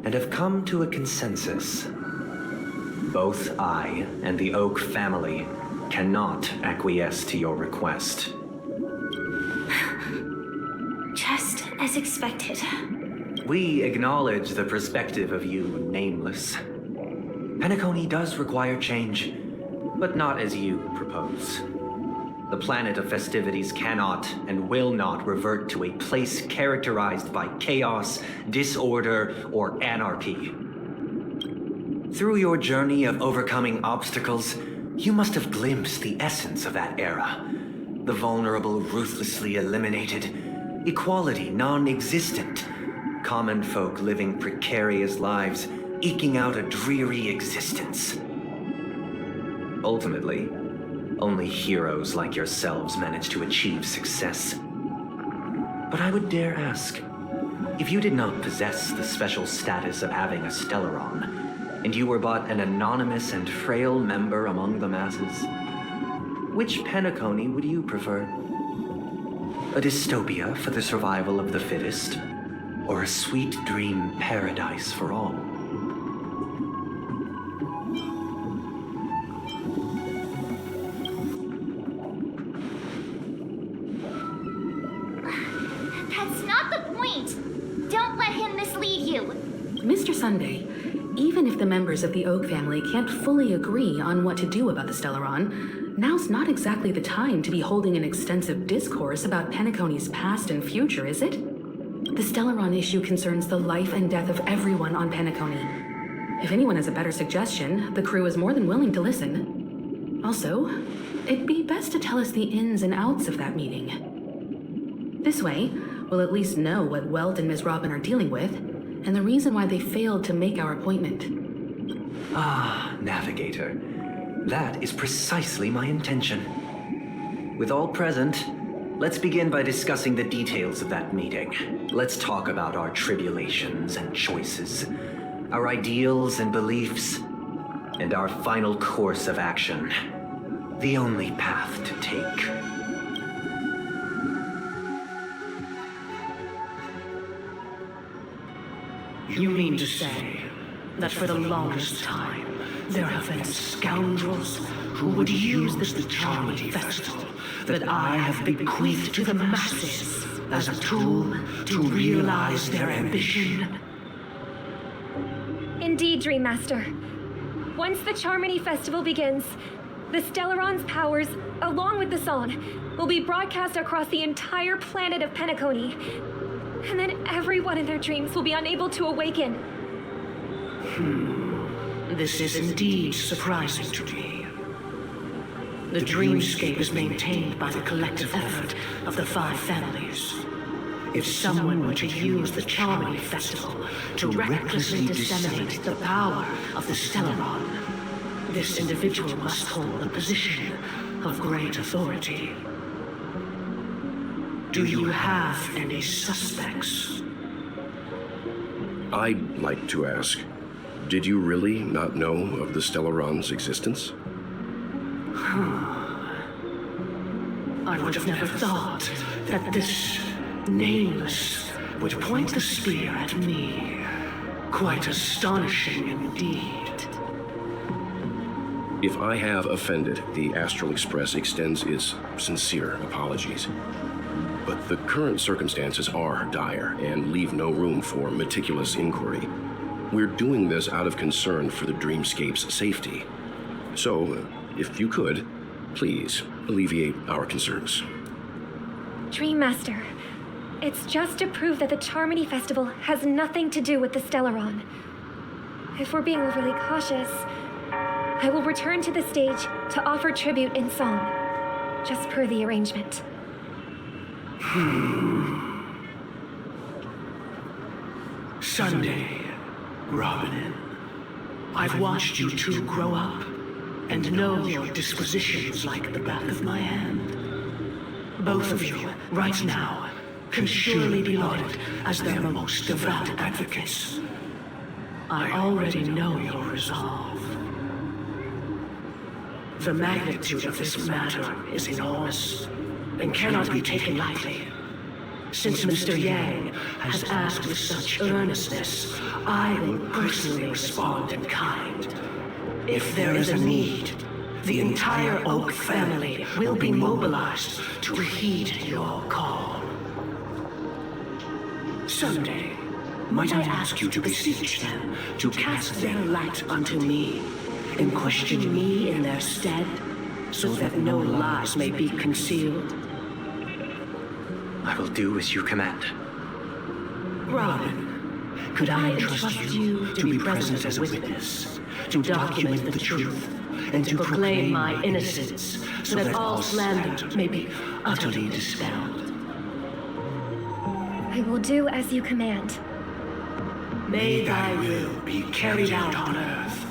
and have come to a consensus. Both I and the Oak family cannot acquiesce to your request. Just as expected. We acknowledge the perspective of you, Nameless. Penacony does require change, but not as you propose. The planet of festivities cannot and will not revert to a place characterized by chaos, disorder, or anarchy. Through your journey of overcoming obstacles, you must have glimpsed the essence of that era. The vulnerable ruthlessly eliminated, equality non-existent, common folk living precarious lives, eking out a dreary existence. Ultimately, only heroes like yourselves manage to achieve success. But I would dare ask, if you did not possess the special status of having a Stellaron, and you were but an anonymous and frail member among the masses, which Penacony would you prefer? A dystopia for the survival of the fittest, or a sweet dream paradise for all? That's not the point! Don't let him mislead you! Mr. Sunday, even if the members of the Oak family can't fully agree on what to do about the Stellaron, now's not exactly the time to be holding an extensive discourse about Penacony's past and future, is it? The Stellaron issue concerns the life and death of everyone on Penacony. If anyone has a better suggestion, the crew is more than willing to listen. Also, it'd be best to tell us the ins and outs of that meeting. This way, we'll at least know what Welt and Ms. Robin are dealing with, and the reason why they failed to make our appointment. Ah, Navigator. That is precisely my intention. With all present, let's begin by discussing the details of that meeting. Let's talk about our tribulations and choices, our ideals and beliefs, and our final course of action. The only path to take. You mean to say that for the longest time, there have been scoundrels who would use this charming festival that I have bequeathed to the masses as a tool to realize their ambition? Indeed, Dreammaster. Once the Charmony Festival begins, the Stellaron's powers, along with the song, will be broadcast across the entire planet of Penacony. And then everyone in their dreams will be unable to awaken. This is indeed surprising to me. The dreamscape is maintained by the collective effort of the 5 families. If someone were to use the Charmony Festival to recklessly disseminate the power of the Stellaron, this individual must hold a position of great authority. Do you have any suspects? I'd like to ask, did you really not know of the Stellaron's existence? I would have never thought that this Nameless would point the spear at me. Quite astonishing indeed. If I have offended, the Astral Express extends its sincere apologies. But the current circumstances are dire and leave no room for meticulous inquiry. We're doing this out of concern for the Dreamscape's safety. So, if you could, please alleviate our concerns. Dreammaster, it's just to prove that the Charmony Festival has nothing to do with the Stellaron. If we're being overly cautious, I will return to the stage to offer tribute in song, just per the arrangement. Sunday, Robin, I've watched you two grow up and know your dispositions like the back of my hand. Both of you, right now, can surely be lauded as their most devout advocates. I already know your resolve. The magnitude of this matter is enormous and cannot be taken lightly. Since Mr. Yang has asked with such earnestness, I will personally respond in kind. If there is a need, the entire Oak family will be mobilized to heed your call. Sunday, Might I ask you to beseech them to cast their light unto me, and question me in their stead, so that no lies may be concealed? I will do as you command. Robin, could I entrust you to be present as a witness, to document the truth, and to proclaim my innocence, so that all slander may be utterly dispelled? I will do as you command. May thy will be carried out on earth,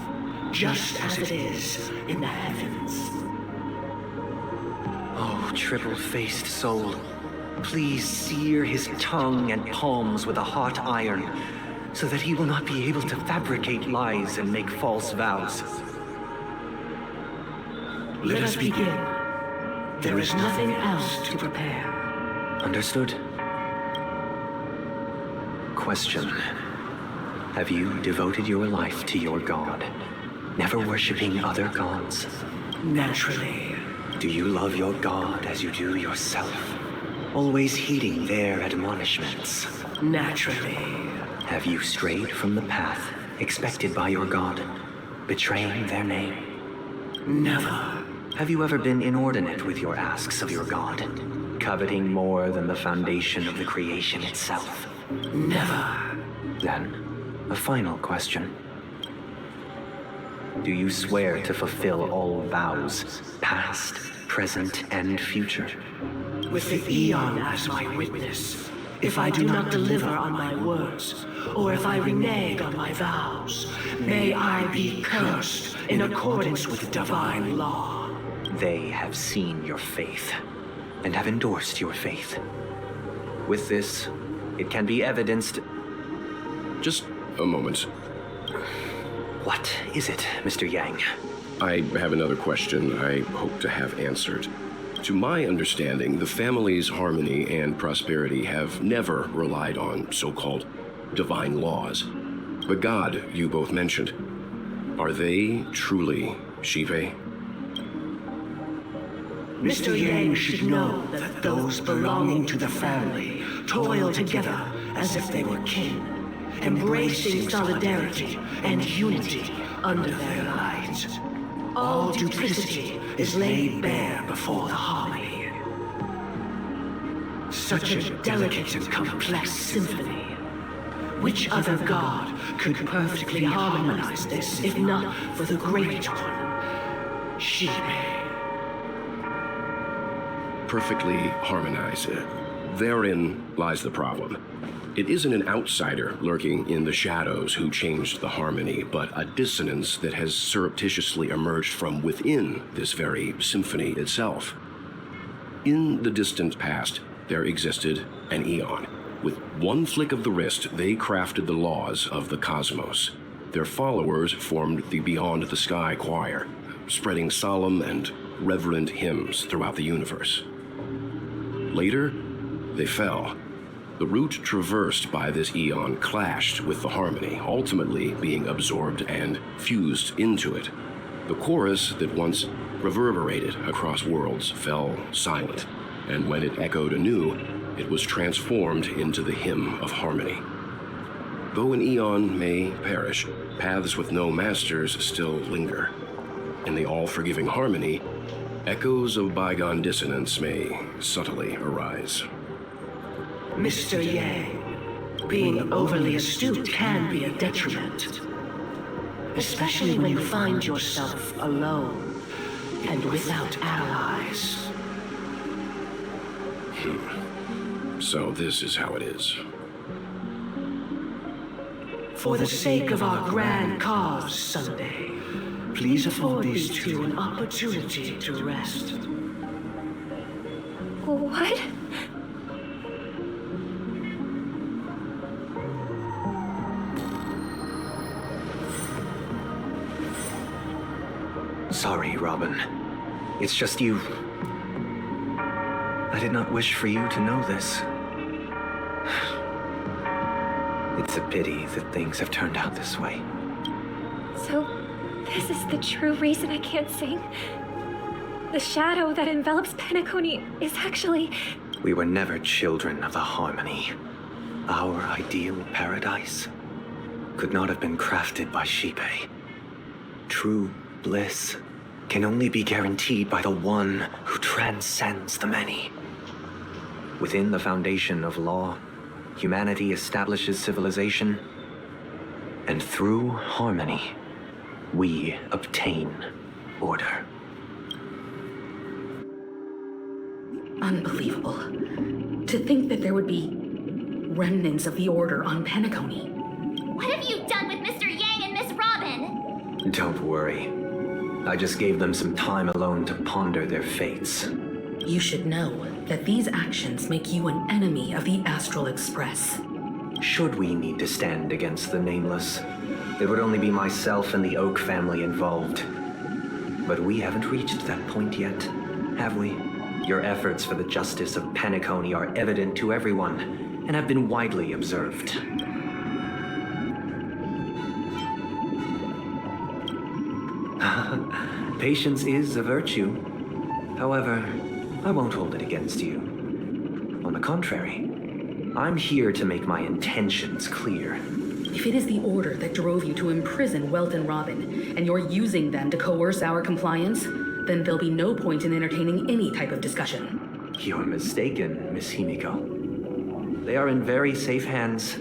just as it is in the heavens. Oh, triple-faced soul, please sear his tongue and palms with a hot iron, so that he will not be able to fabricate lies and make false vows. Let us begin. There is nothing else to prepare. Understood? Question. Have you devoted your life to your god, never worshipping other gods? Naturally. Do you love your god as you do yourself, always heeding their admonishments? Naturally. Have you strayed from the path expected by your god, betraying their name? Never. Have you ever been inordinate with your asks of your god, coveting more than the foundation of the creation itself? Never. Then, a final question. Do you swear to fulfill all vows, past, present, and future? With the Eon as my witness, if I do not deliver on my words, or if I renege on my vows, may I be cursed in accordance with divine law. They have seen your faith, and have endorsed your faith. With this, it can be evidenced... Just a moment. What is it, Mr. Yang? I have another question I hope to have answered. To my understanding, the family's harmony and prosperity have never relied on so-called divine laws. The god you both mentioned, are they truly Shive? Mr. Yang should know that those belonging to the family toil together as if they were kin, embracing solidarity and unity under their light. All duplicity is laid bare before the harmony. Such a delicate and complex symphony. Which other god could perfectly harmonize this, if not for the Great One, Shive? Perfectly harmonize it. Therein lies the problem. It isn't an outsider lurking in the shadows who changed the harmony, but a dissonance that has surreptitiously emerged from within this very symphony itself. In the distant past, there existed an Eon. With one flick of the wrist, they crafted the laws of the cosmos. Their followers formed the Beyond the Sky Choir, spreading solemn and reverent hymns throughout the universe. Later, they fell. The route traversed by this Eon clashed with the harmony, ultimately being absorbed and fused into it. The chorus that once reverberated across worlds fell silent, and when it echoed anew, it was transformed into the hymn of harmony. Though an Eon may perish, paths with no masters still linger. In the all-forgiving harmony, echoes of bygone dissonance may subtly arise. Mr. Yang, being overly astute can be a detriment. Especially when you find yourself alone and without allies. So this is how it is. For the sake of our grand cause Sunday, please afford these two an opportunity to rest. What? Sorry, Robin. It's just you. I did not wish for you to know this. It's a pity that things have turned out this way. So, this is the true reason I can't sing? The shadow that envelops Penacony is actually... We were never children of the harmony. Our ideal paradise could not have been crafted by Shipe. True bliss can only be guaranteed by the one who transcends the many. Within the foundation of law, humanity establishes civilization, and through harmony, we obtain order. Unbelievable. To think that there would be remnants of the Order on Penacony. What have you done with Mr. Yang and Miss Robin? Don't worry. I just gave them some time alone to ponder their fates. You should know that these actions make you an enemy of the Astral Express. Should we need to stand against the Nameless, it would only be myself and the Oak family involved. But we haven't reached that point yet, have we? Your efforts for the justice of Penacony are evident to everyone, and have been widely observed. Patience is a virtue. However, I won't hold it against you. On the contrary, I'm here to make my intentions clear. If it is the Order that drove you to imprison Welt and Robin, and you're using them to coerce our compliance, then there'll be no point in entertaining any type of discussion. You're mistaken, Miss Himiko. They are in very safe hands,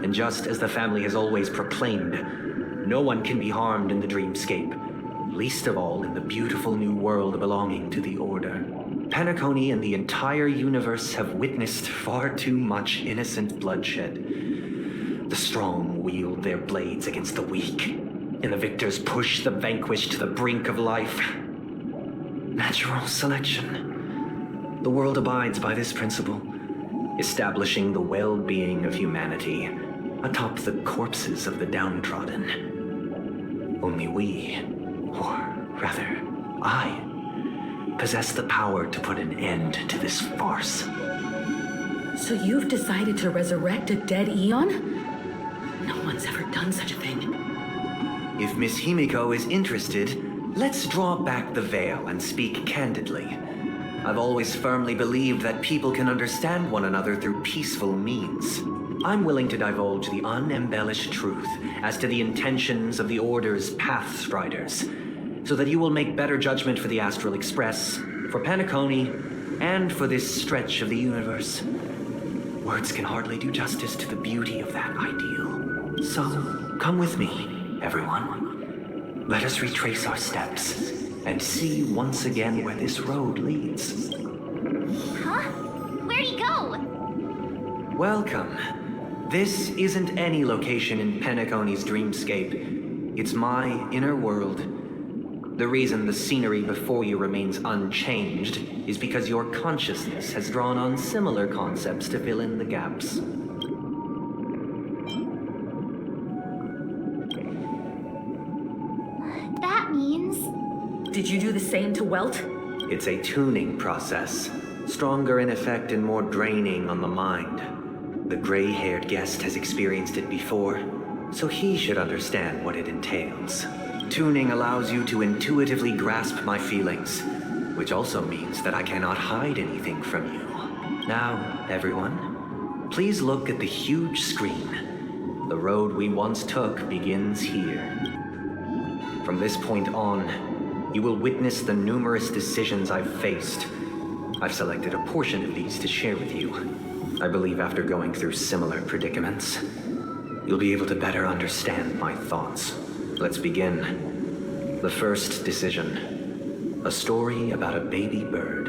and just as the family has always proclaimed, no one can be harmed in the Dreamscape, least of all in the beautiful new world belonging to the Order. Penacony and the entire universe have witnessed far too much innocent bloodshed. The strong wield their blades against the weak, and the victors push the vanquished to the brink of life. Natural selection. The world abides by this principle, establishing the well-being of humanity atop the corpses of the downtrodden. Only we, or rather, I, possess the power to put an end to this farce. So you've decided to resurrect a dead Eon? No one's ever done such a thing. If Miss Himiko is interested, let's draw back the veil and speak candidly. I've always firmly believed that people can understand one another through peaceful means. I'm willing to divulge the unembellished truth as to the intentions of the Order's Pathstriders, so that you will make better judgment for the Astral Express, for Penacony, and for this stretch of the universe. Words can hardly do justice to the beauty of that ideal. So, come with me, everyone. Let us retrace our steps and see once again where this road leads. Huh? Where'd he go? Welcome. This isn't any location in Penacony's Dreamscape. It's my inner world. The reason the scenery before you remains unchanged is because your consciousness has drawn on similar concepts to fill in the gaps. That means... Did you do the same to Welt? It's a tuning process, stronger in effect and more draining on the mind. The gray-haired guest has experienced it before, so he should understand what it entails. Tuning allows you to intuitively grasp my feelings, which also means that I cannot hide anything from you. Now, everyone, please look at the huge screen. The road we once took begins here. From this point on, you will witness the numerous decisions I've faced. I've selected a portion of these to share with you. I believe after going through similar predicaments, you'll be able to better understand my thoughts. Let's begin. The first decision. A story about a baby bird.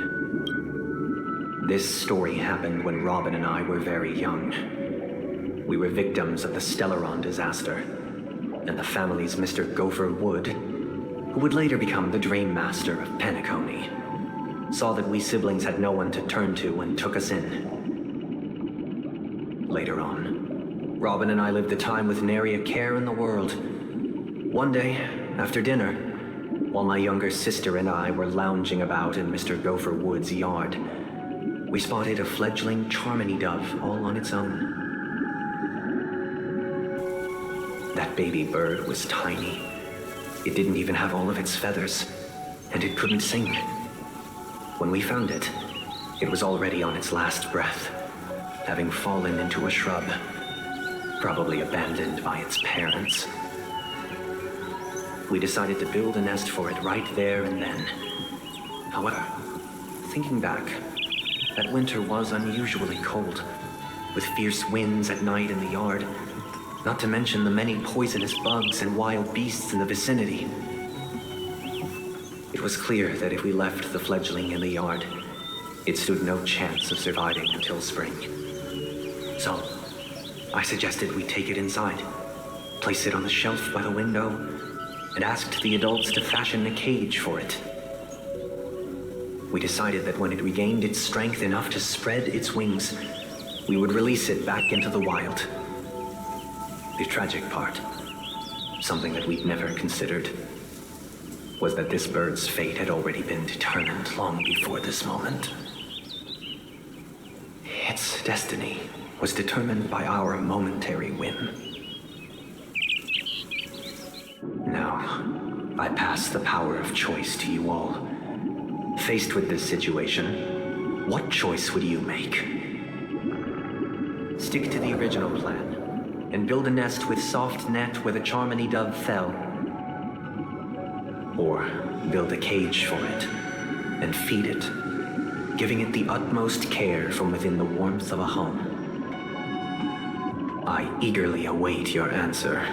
This story happened when Robin and I were very young. We were victims of the Stellaron disaster, and the family's Mr. Gopher Wood, who would later become the Dreammaster of Penacony, saw that we siblings had no one to turn to and took us in. Later on, Robin and I lived a time with nary a care in the world. One day, after dinner, while my younger sister and I were lounging about in Mr. Gopher Wood's yard, we spotted a fledgling Charmony dove all on its own. That baby bird was tiny. It didn't even have all of its feathers, and it couldn't sing. When we found it, it was already on its last breath. having fallen into a shrub, probably abandoned by its parents. We decided to build a nest for it right there and then. However, thinking back, that winter was unusually cold, with fierce winds at night in the yard, not to mention the many poisonous bugs and wild beasts in the vicinity. It was clear that if we left the fledgling in the yard, it stood no chance of surviving until spring. So, I suggested we take it inside, place it on the shelf by the window, and asked the adults to fashion a cage for it. We decided that when it regained its strength enough to spread its wings, we would release it back into the wild. The tragic part, something that we'd never considered, was that this bird's fate had already been determined long before this moment. Its destiny was determined by our momentary whim. Now, I pass the power of choice to you all. Faced with this situation, what choice would you make? Stick to the original plan, and build a nest with soft net where the Charmony dove fell. Or build a cage for it, and feed it, giving it the utmost care from within the warmth of a home. I eagerly await your answer.